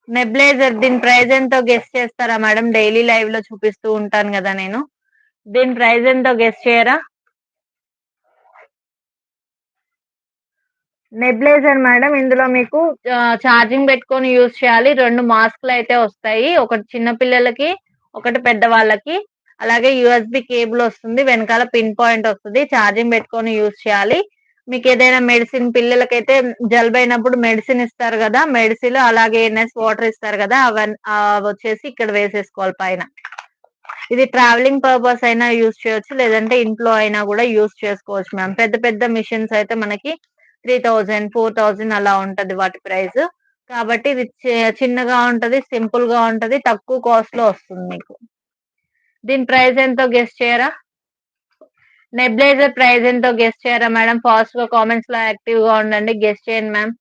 Nebuliser దీని price ఎంతో guess చేస్తారా మేడం? డైలీ లైవ్ లో చూపిస్తూ ఉంటాను కదా నేను. దీని ప్రైస్ ఎంతో గెస్ చేయరా? నెబ్లైజర్ మేడం ఇందులో మీకు ఛార్జింగ్ పెట్టుకొని యూజ్ చేయాలి. 2 మాస్క్‌లు అయితే వస్తాయి. ఒకటి చిన్న పిల్లలకి, ఒకటి పెద్దవాళ్ళకి. అలాగే యూఎస్‌బి కేబుల్ వస్తుంది. వెనకాల పిన్ పాయింట్ వస్తది. ఛార్జింగ్ పెట్టుకొని యూజ్ చేయాలి. మీకేదైనా మెడిసిన్ పిల్లలకైతే జలుబైనప్పుడు మెడిసిన్ ఇస్తారు గదా! మెడిసిన్ అలాగే ఎన్ఎస్ వాటర్ ఇస్తారు గదా! అవొచ్చేసి ఇక్కడ వేసేసుకోవాలి పైన. ఇది ట్రావెలింగ్ పర్పస్ అయినా యూజ్ చేయొచ్చు. లేదంటే ఇంట్లో అయినా గూడా యూజ్ చేసుకోవచ్చు మ్యామ్. పెద్ద పెద్ద మిషన్స్ అయితే మనకి 3000, 4000 అలా ఉంటది వాటి ప్రైస్. కాబట్టి ఇది చిన్నగా ఉంటది, సింపుల్‌గా ఉంటది. తక్కువ కాస్ట్‌లో వస్తుంది మీకు. దీని ప్రైస్ ఎంతో గెస్ చేయరా? నెబ్లైజర్ ప్రైస్ ఎంతో గెస్ చేయరా మేడం? ఫాస్ట్‌గా కామెంట్స్‌లో యాక్టివ్‌గా ఉండండి. గెస్ చేయండి మ్యామ్.